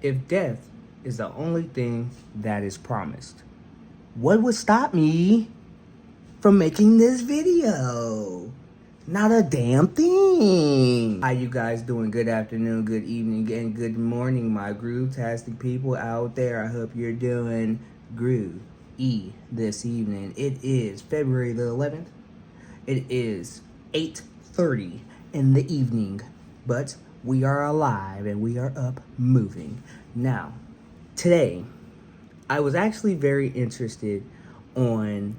If death is the only thing that is promised, what would stop me from making this video? Not a damn thing. How you guys doing? Good afternoon, good evening, and good morning, my groove-tastic people out there. I hope you're doing groove-y this evening. It is February the 11th. It is 8:30 in the evening, but we are alive and we are up moving. Now, today, I was actually very interested on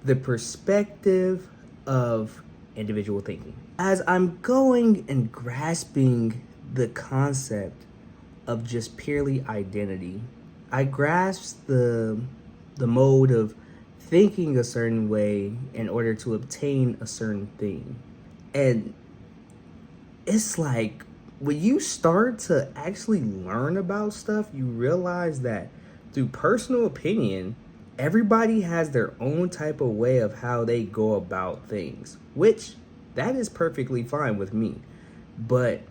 the perspective of individual thinking. As I'm going and grasping the concept of just purely identity, I grasped the mode of thinking a certain way in order to obtain a certain thing. And it's like when you start to actually learn about stuff, you realize that through personal opinion, everybody has their own type of way of how they go about things, which that is perfectly fine with me. But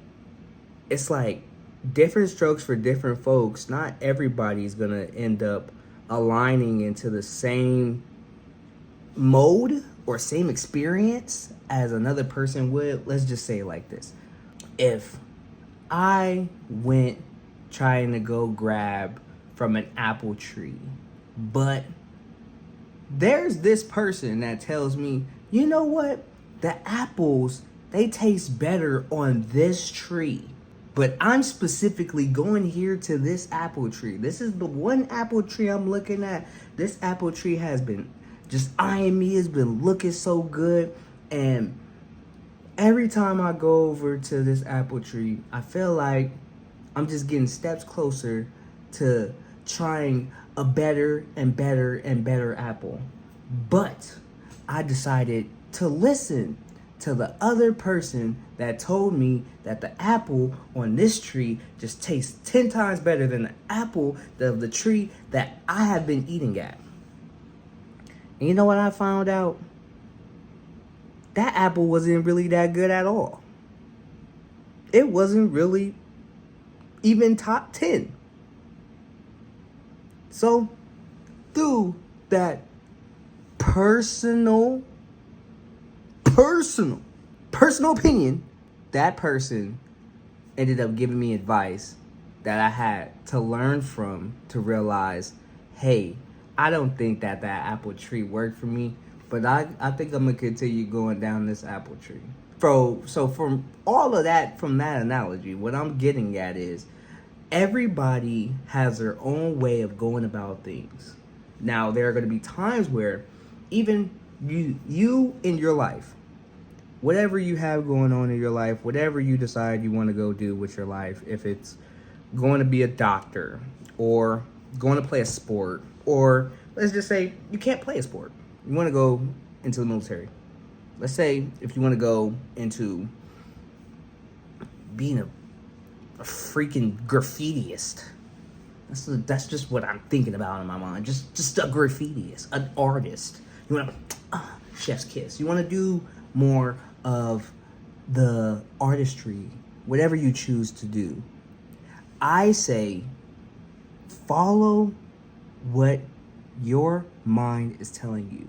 it's like different strokes for different folks. Not everybody's gonna end up aligning into the same mode or same experience as another person would. Let's just say it like this. If I went trying to go grab from an apple tree, but there's this person that tells me, you know what? The apples, they taste better on this tree. But I'm specifically going here to this apple tree. This is the one apple tree I'm looking at. This apple tree has been just eyeing me. It's been looking so good. And every time I go over to this apple tree, I feel like I'm just getting steps closer to trying a better and better and better apple. But I decided to listen to the other person that told me that the apple on this tree just tastes 10 times better than the apple of the tree that I have been eating at. And you know what I found out? That apple wasn't really that good at all. It wasn't really even top 10. So, through that personal opinion, that person ended up giving me advice that I had to learn from to realize, hey, I don't think that apple tree worked for me, but I think I'm gonna continue going down this apple tree. So from all of that, from that analogy, what I'm getting at is everybody has their own way of going about things. Now, there are going to be times where even you in your life, whatever you have going on in your life, whatever you decide you want to go do with your life, if it's going to be a doctor or going to play a sport, or let's just say you can't play a sport, you want to go into the military. Let's say if you want to go into being a freaking graffitiist. That's just what I'm thinking about in my mind. Just a graffitiist, an artist. You want to chef's kiss. You want to do more of the artistry, whatever you choose to do. I say follow what your mind is telling you.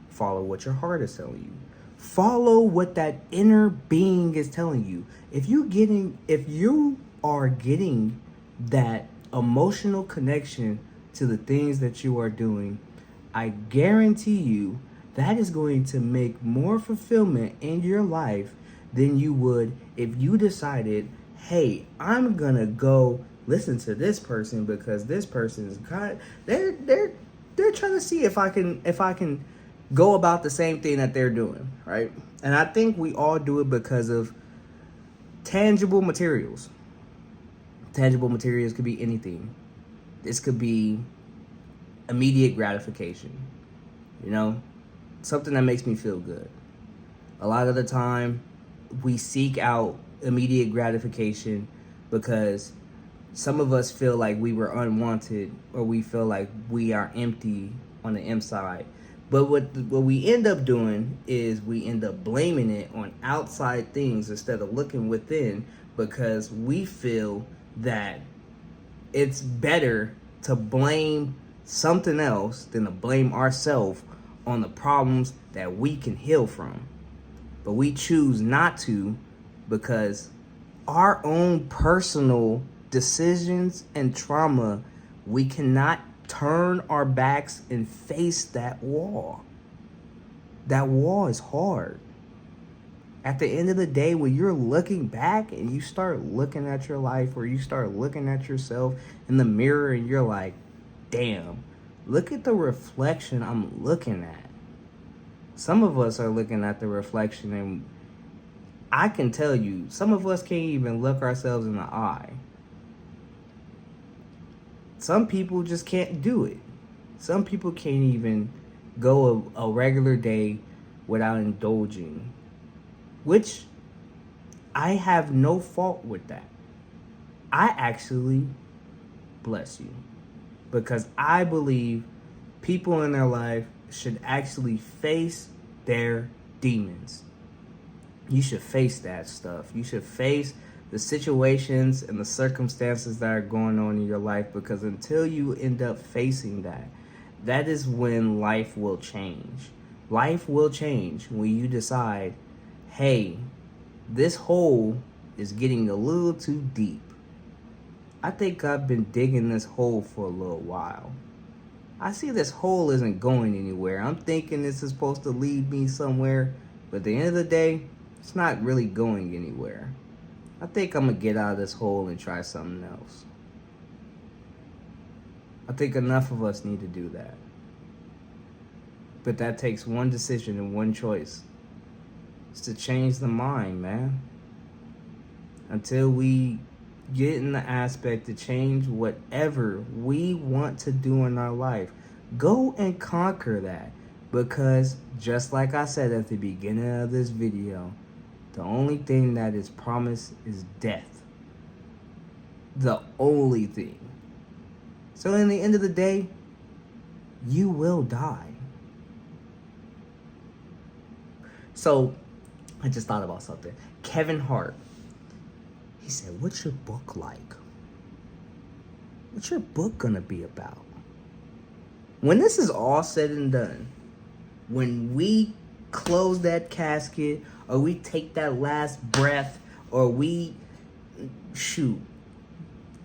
Follow what your heart is telling you. Follow what that inner being is telling you. If you are getting that emotional connection to the things that you are doing, I guarantee you that is going to make more fulfillment in your life than you would if you decided, hey, I'm gonna go listen to this person because this person is they're trying to see if I can go about the same thing that they're doing, right? And I think we all do it because of tangible materials. Tangible materials could be anything. This could be immediate gratification, something that makes me feel good. A lot of the time, we seek out immediate gratification because some of us feel like we were unwanted, or we feel like we are empty on the inside. But what we end up doing is we end up blaming it on outside things instead of looking within, because we feel that it's better to blame something else than to blame ourselves on the problems that we can heal from. But we choose not to because our own personal decisions and trauma, we cannot turn our backs and face that wall. That wall is hard. At the end of the day, when you're looking back and you start looking at your life, or you start looking at yourself in the mirror and you're like, damn, look at the reflection I'm looking at. Some of us are looking at the reflection and I can tell you, some of us can't even look ourselves in the eye. Some people just can't do it. Some people can't even go a regular day without indulging, which I have no fault with that. I actually bless you because I believe people in their life should actually face their demons. You should face that stuff. You should face the situations and the circumstances that are going on in your life, because until you end up facing that, that is when life will change. Life will change when you decide, hey, this hole is getting a little too deep. I think I've been digging this hole for a little while. I see this hole isn't going anywhere. I'm thinking this is supposed to lead me somewhere, but at the end of the day, it's not really going anywhere. I think I'm gonna get out of this hole and try something else. I think enough of us need to do that. But that takes one decision and one choice. It's to change the mind, man. Until we get in the aspect to change whatever we want to do in our life, go and conquer that. Because just like I said at the beginning of this video, the only thing that is promised is death. The only thing. So in the end of the day, you will die. So I just thought about something. Kevin Hart, he said, what's your book like? What's your book gonna be about? When this is all said and done, when we close that casket, or we take that last breath, or we,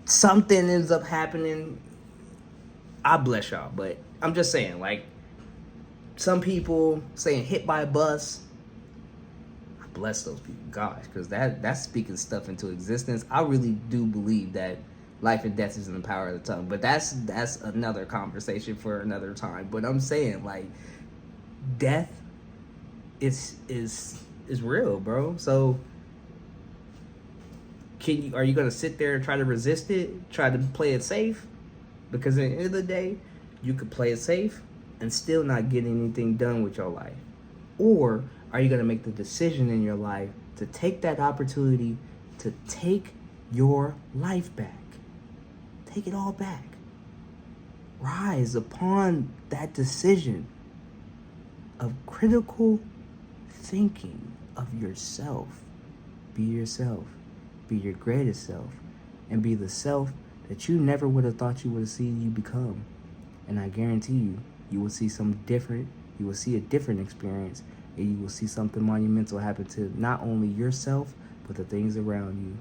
something ends up happening, I bless y'all, but I'm just saying, like, some people saying hit by a bus, I bless those people, gosh, because that's speaking stuff into existence. I really do believe that life and death is in the power of the tongue, but that's another conversation for another time. But I'm saying, like, death is real, bro. So are you gonna sit there and try to resist it, try to play it safe? Because at the end of the day, you could play it safe and still not get anything done with your life. Or are you gonna make the decision in your life to take that opportunity to take your life back? Take it all back. Rise upon that decision of critical thinking of yourself. Be yourself. Be your greatest self. And be the self that you never would have thought you would have seen you become. And I guarantee you, you will see something different. You will see a different experience. And you will see something monumental happen to not only yourself, but the things around you.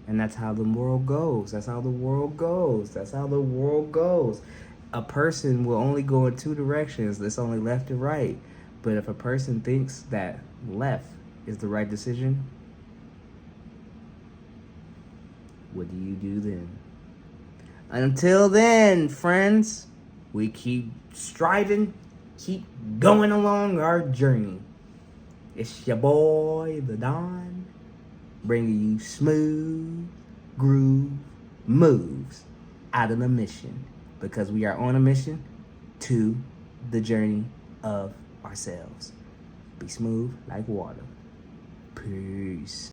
And that's how the world goes. That's how the world goes. That's how the world goes. A person will only go in two directions. That's only left and right. But if a person thinks that left is the right decision, what do you do then? Until then, friends, we keep striving, keep going along our journey. It's your boy, The Don, bringing you smooth groove moves out of the mission. Because we are on a mission to the journey of ourselves. Be smooth like water. Peace.